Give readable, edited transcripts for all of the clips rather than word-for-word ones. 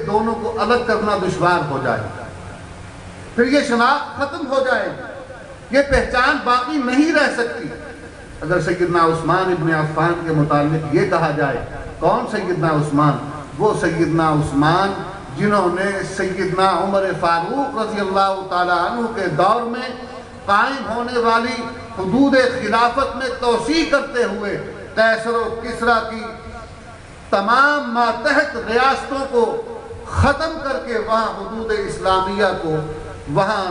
دونوں کو الگ کرنا دشوار ہو جائے، پھر یہ شناخت ختم ہو جائے، یہ پہچان باقی نہیں رہ سکتی۔ اگر سیدنا عثمان ابن عفان کے متعلق یہ کہا جائے، کون سیدنا عثمان؟ وہ سیدنا عثمان جنہوں نے سیدنا عمر فاروق رضی اللہ تعالیٰ عنہ کے دور میں قائم ہونے والی حدود خلافت میں توسیع کرتے ہوئے قیصر و کسریٰ کی تمام ماتحت ریاستوں کو ختم کر کے وہاں حدود اسلامیہ کو، وہاں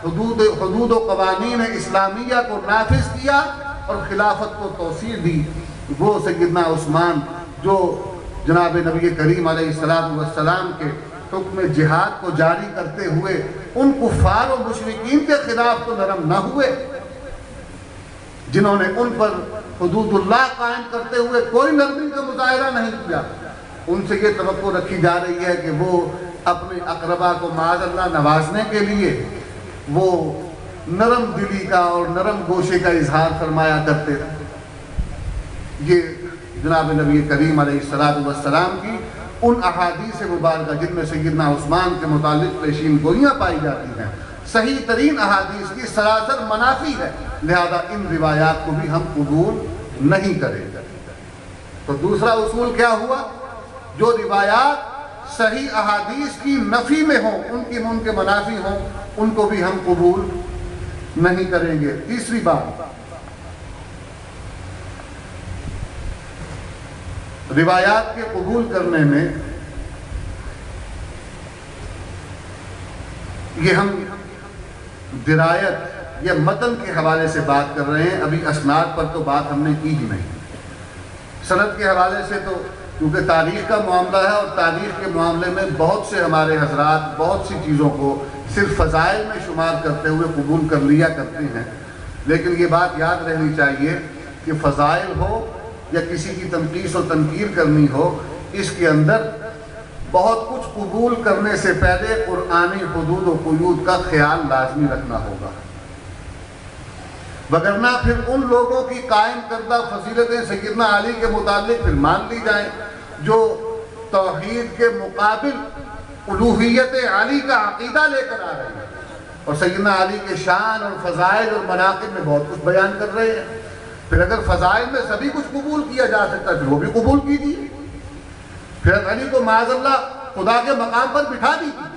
حدود و قوانین اسلامیہ کو نافذ کیا اور خلافت کو توسیع دی۔ وہ سیدنا عثمان جو جناب نبی کریم علیہ السلام کے حکم جہاد کو جاری کرتے ہوئے ان کفار و مشرکین کے خلاف تو نرم نہ ہوئے، جنہوں نے ان پر حدود اللہ قائم کرتے ہوئے کوئی نرمی کا مظاہرہ نہیں کیا، ان سے یہ توقع رکھی جا رہی ہے کہ وہ اپنے اقربا کو معاذ اللہ نوازنے کے لیے وہ نرم دلی کا اور نرم گوشے کا اظہار فرمایا کرتے تھے۔ یہ جناب نبی کریم علیہ السلام کی ان احادیث مبارکہ جن میں سیدنا عثمان کے متعلق پیشین گوئیاں پائی جاتی ہیں، صحیح ترین احادیث کی سراسر منافی ہے، لہذا ان روایات کو بھی ہم قبول نہیں کریں گے۔ تو دوسرا اصول کیا ہوا؟ جو روایات صحیح احادیث کی نفی میں ہوں، ان کے منافی ہوں، ان کو بھی ہم قبول نہیں کریں گے۔ تیسری بات، روایات کے قبول کرنے میں یہ ہم درایت یا متن کے حوالے سے بات کر رہے ہیں، ابھی اسناد پر تو بات ہم نے کی ہی نہیں۔ سند کے حوالے سے تو کیونکہ تاریخ کا معاملہ ہے اور تاریخ کے معاملے میں بہت سے ہمارے حضرات بہت سی چیزوں کو صرف فضائل میں شمار کرتے ہوئے قبول کر لیا کرتے ہیں، لیکن یہ بات یاد رہنی چاہیے کہ فضائل ہو یا کسی کی تنقیص و تنقیر کرنی ہو، اس کے اندر بہت کچھ قبول کرنے سے پہلے قرآنی حدود و قیود کا خیال لازمی رکھنا ہوگا، وگرنہ پھر ان لوگوں کی قائم کردہ فضیلتیں سیدنا علی کے متعلق پھر مان لی جائیں جو توحید کے مقابل الوہیت علی کا عقیدہ لے کر آ رہے ہیں، اور سیدنا علی کے شان اور فضائل اور مناقب میں بہت کچھ بیان کر رہے ہیں۔ پھر اگر فضائل میں سبھی کچھ قبول کیا جا سکتا ہے، پھر وہ بھی قبول کیجیے، پھر علی کو معاذ اللہ خدا کے مقام پر بٹھا دیجیے۔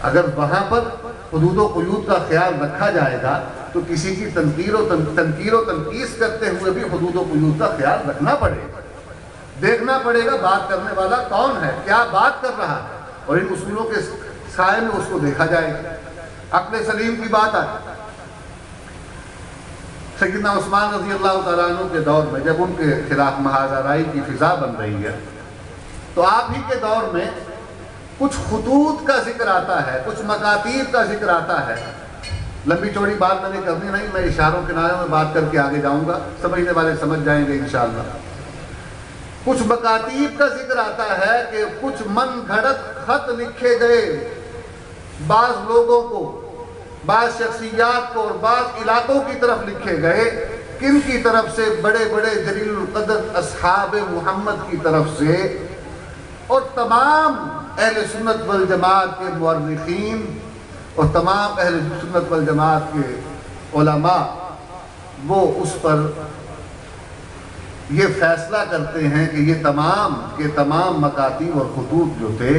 اگر وہاں پر حدود و قیود کا خیال رکھا جائے گا تو کسی کی تنقیر و تنقیص کرتے ہوئے بھی حدود و قیود کا خیال رکھنا پڑے گا، دیکھنا پڑے گا بات کرنے والا کون ہے، کیا بات کر رہا ہے، اور ان اصولوں کے سائے میں اس کو دیکھا جائے گا۔ عقل سلیم کی بات آئی، سیدنا عثمان رضی اللہ تعالیٰ عنہ کے دور میں جب ان کے خلاف محاذ آرائی کی فضا بن رہی ہے تو آپ ہی کے دور میں کچھ خطوط کا ذکر آتا ہے، کچھ مکاتیب کا ذکر آتا ہے۔ لمبی چوڑی بات میں نے کرنی نہیں، میں اشاروں کناروں میں بات کر کے آگے جاؤں گا، سمجھنے والے سمجھ جائیں گے انشاءاللہ۔ کچھ مکاتیب کا ذکر آتا ہے کہ کچھ من گھڑت خط لکھے گئے بعض لوگوں کو، بعض شخصیات کو اور بعض علاقوں کی طرف لکھے گئے، کن کی طرف سے؟ بڑے بڑے جلیل القدر اصحاب محمد کی طرف سے، اور تمام اہل سنت والجماعت کے مورخین اور تمام اہل سنت والجماعت کے علماء وہ اس پر یہ فیصلہ کرتے ہیں کہ یہ تمام مکاتیب اور خطوط جو تھے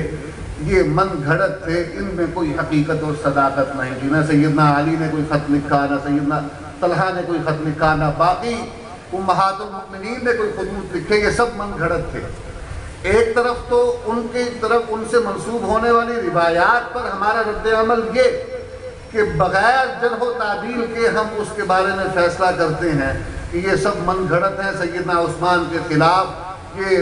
یہ من گھڑت تھے، ان میں کوئی حقیقت اور صداقت نہیں تھی۔ نہ سیدنا علی نے کوئی خط لکھا، نہ سیدنا طلحہ نے کوئی خط لکھا، نہ باقی امہات المؤمنین نے کوئی خطوط لکھے، یہ سب من گھڑت تھے۔ ایک طرف تو ان سے منسوب ہونے والی روایات پر ہمارا رد عمل یہ کہ بغیر جرح و تعدیل کے ہم اس کے بارے میں فیصلہ کرتے ہیں کہ یہ سب من گھڑت ہیں سیدنا عثمان کے خلاف۔ یہ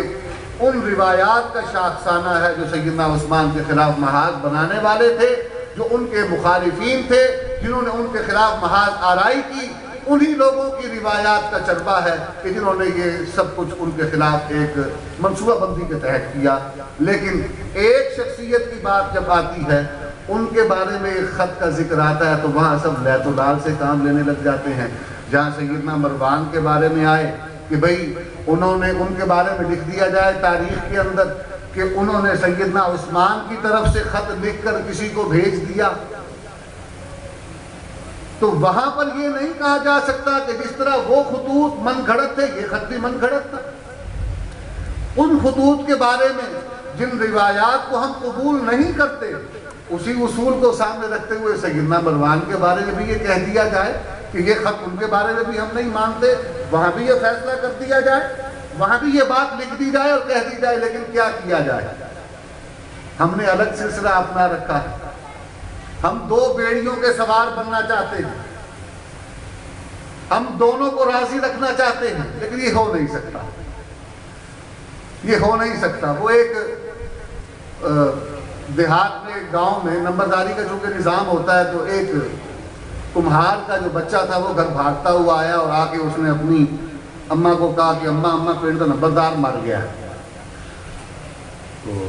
ان روایات کا شاخسانہ ہے جو سیدنا عثمان کے خلاف محاذ بنانے والے تھے، جو ان کے مخالفین تھے، جنہوں نے ان کے خلاف محاذ آرائی کی، انہی لوگوں کی روایات کا چربہ ہے کہ جنہوں نے یہ سب کچھ ان کے خلاف ایک منصوبہ بندی کے تحت کیا۔ لیکن ایک شخصیت کی بات جب آتی ہے، ان کے بارے میں ایک خط کا ذکر آتا ہے تو وہاں سب لیت و لال سے کام لینے لگ جاتے ہیں۔ جہاں سیدنا مروان کے بارے میں آئے کہ بھئی انہوں نے ان کے بارے میں لکھ دیا جائے تاریخ کے اندر کہ انہوں نے سیدنا عثمان کی طرف سے خط لکھ کر کسی کو بھیج دیا، تو وہاں پر یہ نہیں کہا جا سکتا کہ جس طرح وہ خطوط من گھڑت تھے یہ خط بھی من گھڑت تھا۔ ان خطوط کے بارے میں جن روایات کو ہم قبول نہیں کرتے، اسی اصول کو سامنے رکھتے ہوئے سیدنا مروان کے بارے میں بھی یہ کہہ دیا جائے کہ یہ خط ان کے بارے میں بھی ہم نہیں مانتے، وہاں بھی یہ فیصلہ کر دیا جائے، وہاں بھی یہ بات لکھ دی جائے اور کہہ دی جائے، لیکن کیا کیا جائے؟ ہم نے الگ سلسلہ اپنا رکھا ہے۔ ہم دو بیڑیوں کے سوار بننا چاہتے ہیں، ہم دونوں کو راضی رکھنا چاہتے ہیں، لیکن یہ ہو نہیں سکتا، یہ ہو نہیں سکتا۔ وہ ایک دیہات میں گاؤں میں نمبرداری کا چونکہ نظام ہوتا ہے، تو ایک کمہار کا جو بچہ تھا وہ گھر بھاگتا ہوا آیا اور آ کے اس نے اپنی اماں کو کہا کہ اماں پنڈ کا نمبردار مر گیا ہے۔ تو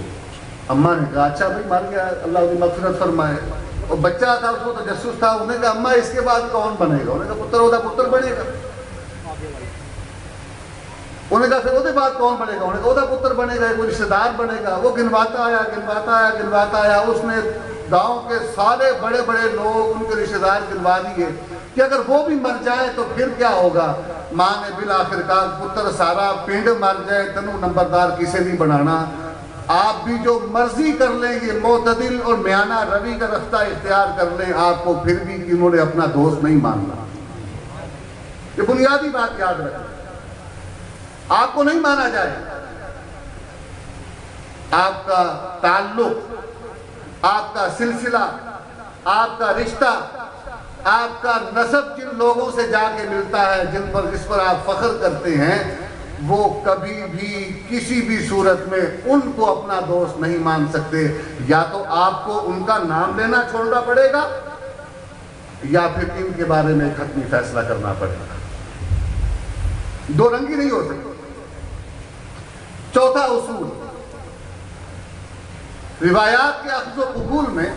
اماں نے کہا اچھا بھائی مر گیا، اللہ کی مغفرت فرمائے۔ اور بچہ تھا، اس کو تجسس تھا، انہوں نے کہا اماں اس کے بعد کون بنے گا؟ انہوں نے کہا پتر ہوتا پتر بنے گا۔ انہوں نے کہا پھر وہ بعد کون بنے گا؟ انہوں نے کہا وہ پتر بنے گا، کوئی رشتہ دار بنے گا۔ وہ گنواتا آیا، اس نے گاؤں کے سارے بڑے بڑے لوگ ان کے رشتہ دار گنوا دیے کہ اگر وہ بھی مر جائے تو پھر کیا ہوگا؟ ماں نے بالآخر کہا پتر سارا پنڈ مر جائے تنو نمبردار کسے نہیں بنانا، آپ بھی جو مرضی کر لیں، یہ معتدل اور میانہ روی کا رستہ اختیار کر لیں، آپ کو پھر بھی انہوں نے اپنا دوست نہیں ماننا۔ یہ بنیادی بات یاد رکھیں، آپ کو نہیں مانا جائے، آپ کا تعلق، آپ کا سلسلہ، آپ کا رشتہ، آپ کا نسب جن لوگوں سے جا کے ملتا ہے، جس پر آپ فخر کرتے ہیں، وہ کبھی بھی کسی بھی صورت میں ان کو اپنا دوست نہیں مان سکتے۔ یا تو آپ کو ان کا نام لینا چھوڑنا پڑے گا، یا پھر ان کے بارے میں ایک حتمی فیصلہ کرنا پڑے گا۔ دو رنگی نہیں ہو سکتی۔ چوتھا اصول، روایات کے اخذ و قبول میں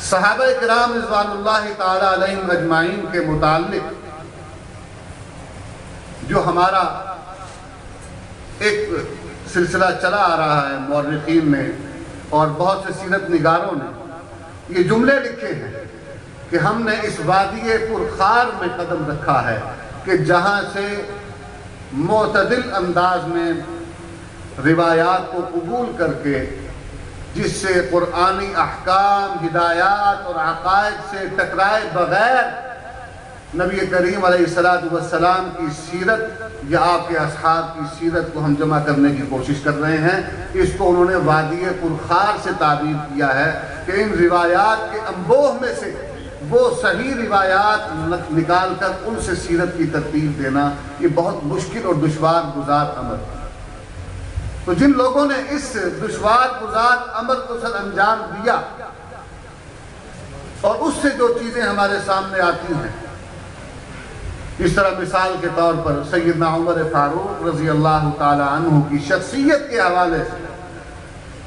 صحابہ کرام رضوان اللہ تعالی علیہم اجمعین کے متعلق جو ہمارا ایک سلسلہ چلا آ رہا ہے مورخین نے اور بہت سے سیرت نگاروں نے یہ جملے لکھے ہیں کہ ہم نے اس وادی پرخار میں قدم رکھا ہے کہ جہاں سے معتدل انداز میں روایات کو قبول کر کے، جس سے قرآنی احکام، ہدایات اور عقائد سے ٹکرائے بغیر نبی کریم علیہ السلام کی سیرت یا آپ کے اصحاب کی سیرت کو ہم جمع کرنے کی کوشش کر رہے ہیں۔ اس کو انہوں نے وادی پرخار سے تعبیر کیا ہے کہ ان روایات کے انبوہ میں سے وہ صحیح روایات نکال کر ان سے سیرت کی ترتیب دینا یہ بہت مشکل اور دشوار گزار عمل ہے۔ تو جن لوگوں نے اس دشوار گزار عمل کو سر انجام دیا اور اس سے جو چیزیں ہمارے سامنے آتی ہیں، اس طرح مثال کے طور پر سیدنا عمر فاروق رضی اللہ تعالی عنہ کی شخصیت کے حوالے سے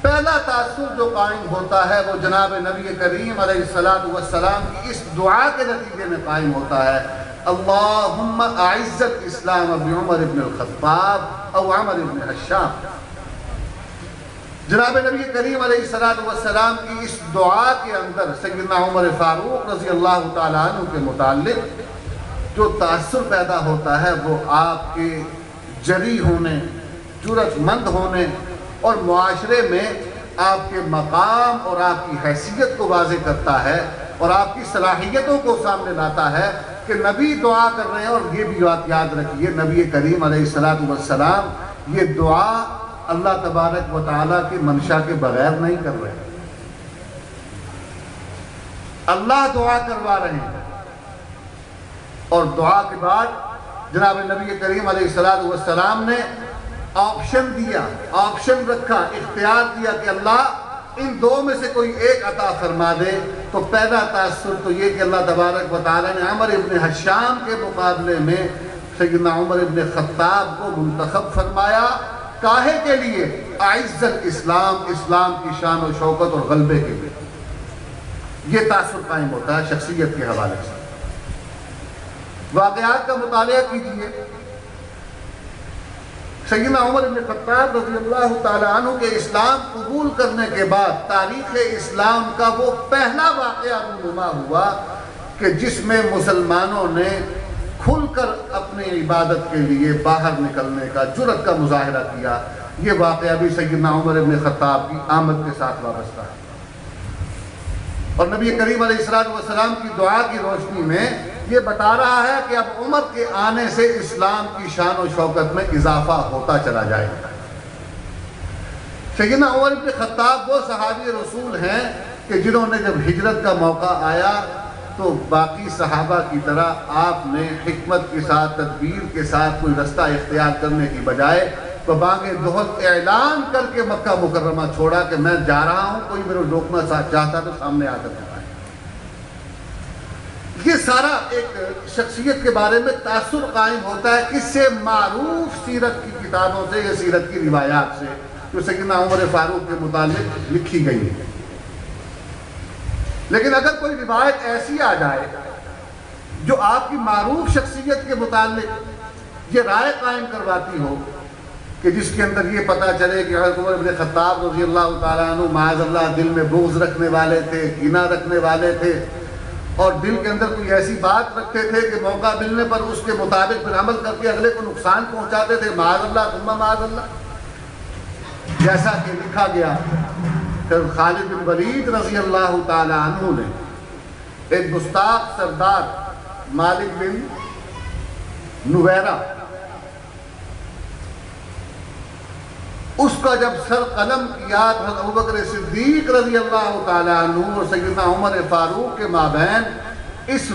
پہلا تاثر جو قائم ہوتا ہے وہ جناب نبی کریم علیہ السلام کی اس دعا کے نتیجے میں قائم ہوتا ہے، اللہم اعز الاسلام بعمر بن الخطاب او عمر بن حشام۔ جناب نبی کریم علیہ السلام کی اس دعا کے اندر سیدنا عمر فاروق رضی اللہ تعالیٰ عنہ کے متعلق جو تاثر پیدا ہوتا ہے وہ آپ کے جری ہونے، جرأت مند ہونے اور معاشرے میں آپ کے مقام اور آپ کی حیثیت کو واضح کرتا ہے اور آپ کی صلاحیتوں کو سامنے لاتا ہے کہ نبی دعا کر رہے ہیں۔ اور یہ بھی بات یاد رکھیے، نبی کریم علیہ السلام یہ دعا اللہ تبارک و تعالیٰ کی منشا کے بغیر نہیں کر رہے، اللہ دعا کروا رہے ہیں۔ اور دعا کے بعد جناب نبی کریم علیہ السلام نے آپشن دیا، آپشن رکھا، اختیار دیا کہ اللہ ان دو میں سے کوئی ایک عطا فرما دے۔ تو پہلا تاثر تو یہ کہ اللہ تبارک و تعالیٰ نے عمر ابن حشام کے مقابلے میں سیدنا عمر ابن خطاب کو منتخب فرمایا۔ کاہے کے لیے؟ اعز الاسلام، اسلام کی شان و شوکت اور غلبے کے لیے۔ یہ تاثر قائم ہوتا ہے شخصیت کے حوالے سے۔ واقعات کا مطالعہ کیجیے۔ سیدنا عمر بن خطاب رضی اللہ تعالیٰ عنہ کے اسلام قبول کرنے کے بعد تاریخ اسلام کا وہ پہلا واقعہ رونما ہوا کہ جس میں مسلمانوں نے کھل کر اپنی عبادت کے لیے باہر نکلنے کا جرأت کا مظاہرہ کیا۔ یہ واقعہ بھی سیدنا عمر بن خطاب کی آمد کے ساتھ وابستہ ہے، اور نبی کریم علیہ السلام کی دعا کی روشنی میں یہ بتا رہا ہے کہ اب عمر کے آنے سے اسلام کی شان و شوکت میں اضافہ ہوتا چلا جائے گا۔ سیدنا عمر بن خطاب وہ صحابی رسول ہیں کہ جنہوں نے جب ہجرت کا موقع آیا تو باقی صحابہ کی طرح آپ نے حکمت کے ساتھ، تدبیر کے ساتھ کوئی رستہ اختیار کرنے کی بجائے ببانگ دہل اعلان کر کے مکہ مکرمہ چھوڑا کہ میں جا رہا ہوں، کوئی میرے روکنا چاہتا تو سامنے آ کر بتائے۔ یہ سارا ایک شخصیت کے بارے میں تاثر قائم ہوتا ہے کس سے؟ معروف سیرت کی کتابوں سے یا سیرت کی روایات سے جو سیدنا عمر فاروق کے متعلق لکھی گئی ہے۔ لیکن اگر کوئی روایت ایسی آ جائے جو آپ کی معروف شخصیت کے متعلق یہ رائے قائم کرواتی ہو کہ جس کے اندر یہ پتہ چلے کہ حضرت عمر بن خطاب رضی اللہ تعالیٰ عنہ معاذ اللہ دل میں بغض رکھنے والے تھے، کینہ رکھنے والے تھے، اور دل کے اندر کوئی ایسی بات رکھتے تھے کہ موقع ملنے پر اس کے مطابق پھر عمل کر کے اگلے کو نقصان پہنچاتے تھے، معاذ اللہ ثم معاذ اللہ، جیسا کہ لکھا گیا پھر خالد بن ولید رضی اللہ تعالی عنہ نے ایک گستاخ سردار مالک بن نویرہ اس کا جب سر قلم کیا حضرت ابوبکر صدیق رضی اللہ تعالیٰ عنہ اور سیدنا عمر فاروق کے مابین اس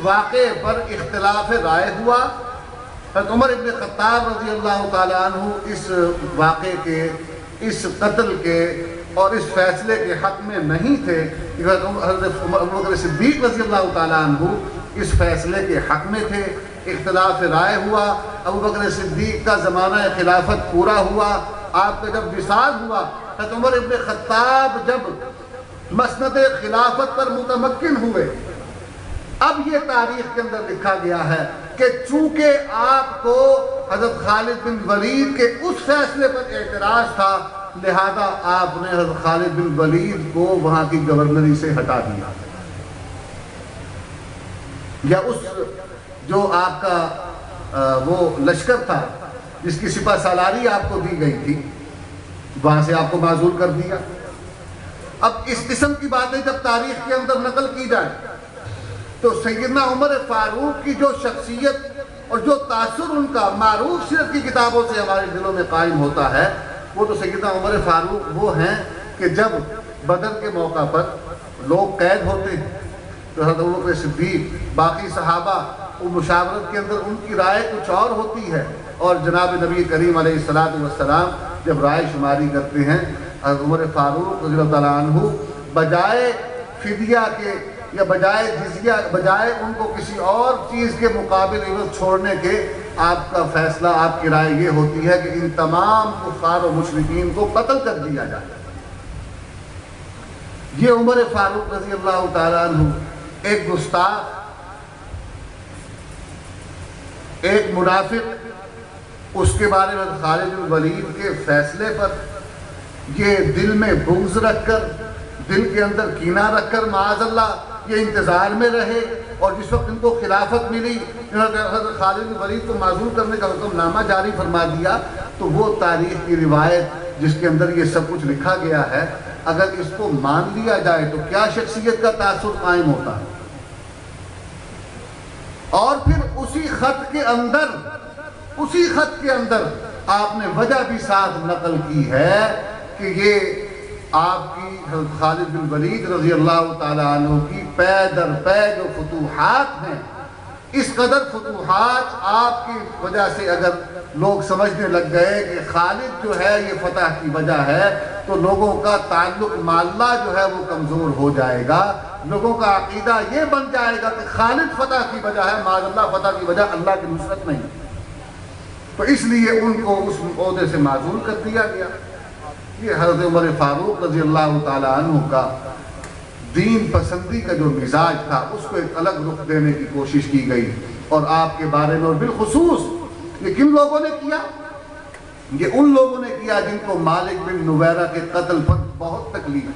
واقعے پر اختلاف رائے ہوا۔ حضرت عمر بن خطاب رضی اللہ تعالیٰ عنہ اس واقعے کے، اس قتل کے اور اس فیصلے کے حق میں نہیں تھے، حضرت ابوبکر صدیق رضی اللہ تعالیٰ عنہ اس فیصلے کے حق میں تھے۔ اختلاف رائے ہوا، ابوبکر صدیق کا زمانہ خلافت پورا ہوا، آپ کا جب وصال ہوا، حضرت عمر ابن خطاب جب مسند خلافت پر متمکن ہوئے، اب یہ تاریخ کے اندر لکھا گیا ہے کہ چونکہ آپ کو حضرت خالد بن ولید کے اس فیصلے پر اعتراض تھا، لہذا آپ نے حضرت خالد بن ولید کو وہاں کی گورنری سے ہٹا دیا، یا اس جو آپ کا وہ لشکر تھا جس کی سپہ سالاری آپ کو دی گئی تھی وہاں سے آپ کو معزول کر دیا۔ اب اس قسم کی باتیں جب تاریخ کے اندر نقل کی جائیں تو سیدنا عمر فاروق کی جو شخصیت اور جو تاثر ان کا معروف سیرت کی کتابوں سے ہمارے دلوں میں قائم ہوتا ہے، وہ تو سیدنا عمر فاروق وہ ہیں کہ جب بدر کے موقع پر لوگ قید ہوتے ہیں تو حضرت ابوبکر صدیق باقی صحابہ وہ مشاورت کے اندر ان کی رائے کچھ اور ہوتی ہے، اور جناب نبی کریم علیہ السلام جب رائے شماری کرتے ہیں، حضرت عمر فاروق رضی اللہ تعالیٰ عنہ بجائے فدیہ کے یا بجائے جزیہ، بجائے ان کو کسی اور چیز کے مقابل عوض چھوڑنے کے، آپ کا فیصلہ، آپ کی رائے یہ ہوتی ہے کہ ان تمام کفار و مشرکین کو قتل کر دیا جائے۔ یہ عمر فاروق رضی اللہ تعالیٰ عنہ ایک گستاخ، ایک منافق، اس کے بارے میں خالد بن ولید کے فیصلے پر یہ دل میں بغض رکھ کر، دل کے اندر کینہ رکھ کر معاذ اللہ یہ انتظار میں رہے، اور جس وقت ان کو خلافت ملی حضرت خالد بن ولید کو معزول کرنے کا حکم نامہ جاری فرما دیا، تو وہ تاریخ کی روایت جس کے اندر یہ سب کچھ لکھا گیا ہے، اگر اس کو مان لیا جائے تو کیا شخصیت کا تاثر قائم ہوتا ہے۔ اور پھر اسی خط کے اندر آپ نے وجہ بھی ساتھ نقل کی ہے کہ یہ آپ کی حضرت خالد بن ولید رضی اللہ تعالیٰ عنہ کی پے در پے جو فتوحات ہیں، اس قدر فتوحات آپ کی وجہ سے اگر لوگ سمجھنے لگ گئے کہ خالد جو ہے یہ فتح کی وجہ ہے، تو لوگوں کا تعلق ماللہ جو ہے وہ کمزور ہو جائے گا، لوگوں کا عقیدہ یہ بن جائے گا کہ خالد فتح کی وجہ ہے، معاذ اللہ فتح کی وجہ اللہ کی نصرت نہیں، تو اس لیے ان کو اس عہدے سے معزول کر دیا گیا۔ یہ حضرت عمر فاروق رضی اللہ تعالیٰ عنہ کا دین پسندی کا جو مزاج تھا اس کو ایک الگ رخ دینے کی کوشش کی گئی، اور آپ کے بارے میں، اور بالخصوص یہ کن لوگوں نے کیا؟ یہ ان لوگوں نے کیا جن کو مالک بن نویرہ کے قتل پر بہت تکلیف۔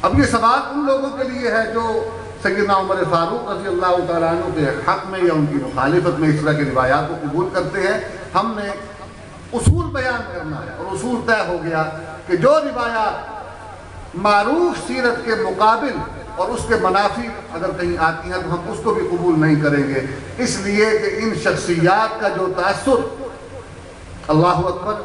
اب یہ سوال ان لوگوں کے لیے ہے جو سیدنا عمر فاروق رضی اللہ تعالیٰ عنہ کے حق میں یا ان کی مخالفت میں اس طرح کی روایات کو قبول کرتے ہیں۔ ہم نے اصول بیان کرنا ہے، اور اصول طے ہو گیا کہ جو روایات معروف سیرت کے مقابل اور اس کے منافی اگر کہیں آتی ہیں تو ہم اس کو بھی قبول نہیں کریں گے، اس لیے کہ ان شخصیات کا جو تاثر، اللہ اکبر،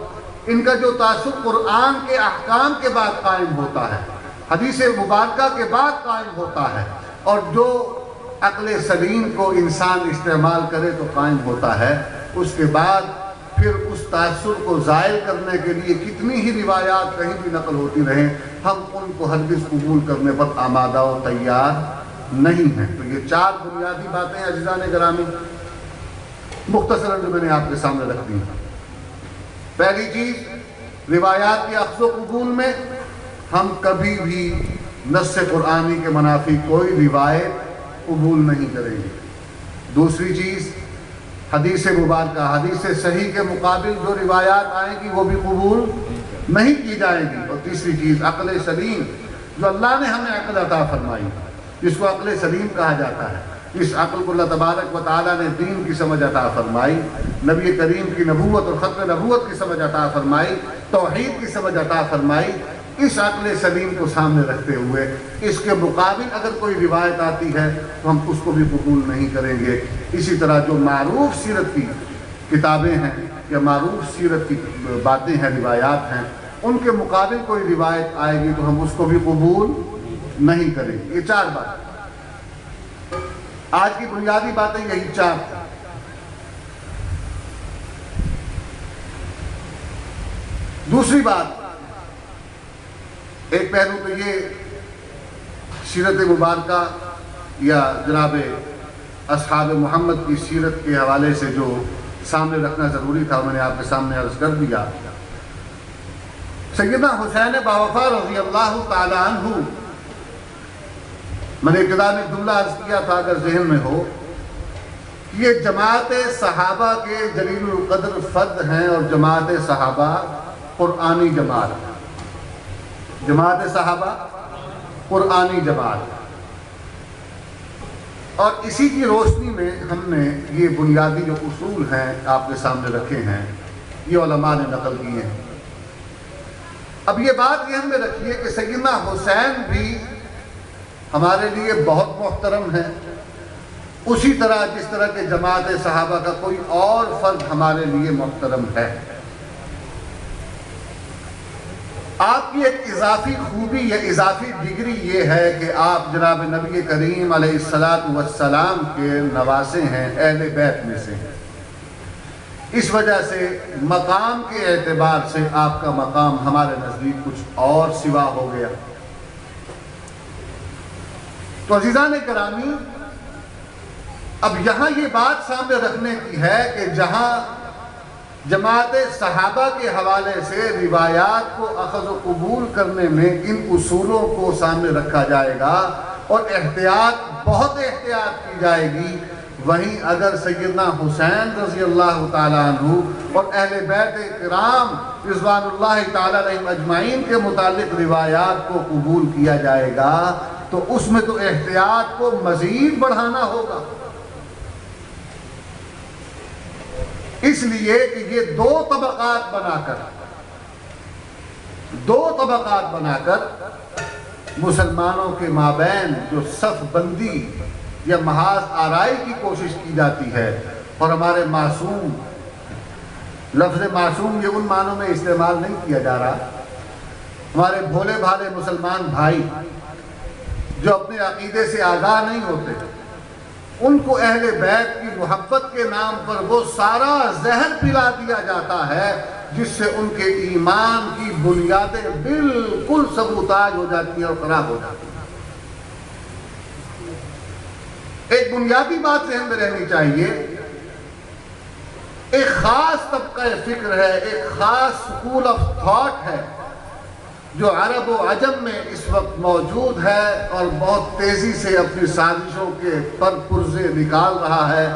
ان کا جو تاثر قرآن کے احکام کے بعد قائم ہوتا ہے، حدیث مبارکہ کے بعد قائم ہوتا ہے، اور جو عقل سلیم کو انسان استعمال کرے تو قائم ہوتا ہے، اس کے بعد پھر اس تاثر کو زائل کرنے کے لیے کتنی ہی روایات کہیں بھی نقل ہوتی رہیں، ہم ان کو ہرگز قبول کرنے پر آمادہ و تیار نہیں ہیں۔ تو یہ 4 بنیادی باتیں عزیزان گرامی مختصراً جو میں نے آپ کے سامنے رکھ دی ہیں۔ پہلی چیز، روایات کے اخذ و قبول میں ہم کبھی بھی نص قرآنی کے منافی کوئی روایت قبول نہیں کریں گے۔ دوسری چیز، حدیث مبارکہ، حدیث صحیح کے مقابل جو روایات آئیں گی وہ بھی قبول نہیں کی جائیں گی۔ اور تیسری چیز، عقل سلیم، جو اللہ نے ہمیں عقل عطا فرمائی، جس کو عقل سلیم کہا جاتا ہے، اس عقل کو اللہ تبارک و تعالیٰ نے دین کی سمجھ عطا فرمائی، نبی کریم کی نبوت اور ختم نبوت کی سمجھ عطا فرمائی، توحید کی سمجھ عطا فرمائی، اس عقل سلیم کو سامنے رکھتے ہوئے اس کے مقابل اگر کوئی روایت آتی ہے تو ہم اس کو بھی قبول نہیں کریں گے۔ اسی طرح جو معروف سیرت کی کتابیں ہیں یا معروف سیرت کی باتیں ہیں، روایات ہیں، ان کے مقابل کوئی روایت آئے گی تو ہم اس کو بھی قبول نہیں کریں گے۔ یہ 4 باتیں، آج کی بنیادی باتیں یہی 4 ہیں۔ دوسری بات، ایک پہلو تو یہ سیرت مبارکہ یا جناب اصحاب محمد کی سیرت کے حوالے سے جو سامنے رکھنا ضروری تھا میں نے آپ کے سامنے عرض کر دیا۔ سیدنا حسین باوفا رضی اللہ تعالیٰ عنہ، میں نے ابتدا میں جملہ عرض کیا تھا اگر ذہن میں ہو، یہ جماعت صحابہ کے جلیل القدر فرد ہیں، اور جماعت صحابہ قرآنی جماعت ہے۔ جماعت صحابہ قرآنی جماعت، اور اسی کی روشنی میں ہم نے یہ بنیادی جو اصول ہیں آپ کے سامنے رکھے ہیں، یہ علماء نے نقل کیے ہیں۔ اب یہ بات ذہن میں رکھیے کہ سیدنا حسین بھی ہمارے لیے بہت محترم ہے، اسی طرح جس طرح کہ جماعت صحابہ کا کوئی اور فرد ہمارے لیے محترم ہے۔ آپ کی ایک اضافی خوبی یا اضافی ڈگری یہ ہے کہ آپ جناب نبی کریم علیہ السلام کے نواسے ہیں، اہل بیت میں سے ہیں۔ اس وجہ سے مقام کے اعتبار سے آپ کا مقام ہمارے نزدیک کچھ اور سوا ہو گیا۔ تو عزیزان گرامی، اب یہاں یہ بات سامنے رکھنے کی ہے کہ جہاں جماعت صحابہ کے حوالے سے روایات کو اخذ و قبول کرنے میں ان اصولوں کو سامنے رکھا جائے گا اور بہت احتیاط کی جائے گی، وہیں اگر سیدنا حسین رضی اللہ تعالیٰ عنہ اور اہل بیت کرام رضوان اللہ تعالیٰ علیہم اجمعین کے متعلق روایات کو قبول کیا جائے گا تو اس میں تو احتیاط کو مزید بڑھانا ہوگا، اس لیے کہ یہ دو طبقات بنا کر مسلمانوں کے مابین جو صف بندی یا محاذ آرائی کی کوشش کی جاتی ہے، اور ہمارے معصوم، لفظ معصوم یہ ان معنوں میں استعمال نہیں کیا جا رہا، ہمارے بھولے بھالے مسلمان بھائی جو اپنے عقیدے سے آگاہ نہیں ہوتے، ان کو اہل بیت کی محبت کے نام پر وہ سارا زہر پلا دیا جاتا ہے جس سے ان کے ایمان کی بنیادیں بالکل سبوتاج ہو جاتی ہیں اور خراب ہو جاتی ہیں۔ ایک بنیادی بات ذہن میں رہنی چاہیے، ایک خاص طبقہ فکر ہے، ایک خاص سکول آف تھاٹ ہے جو عرب و عجم میں اس وقت موجود ہے اور بہت تیزی سے اپنی سازشوں کے پر پرزے نکال رہا ہے،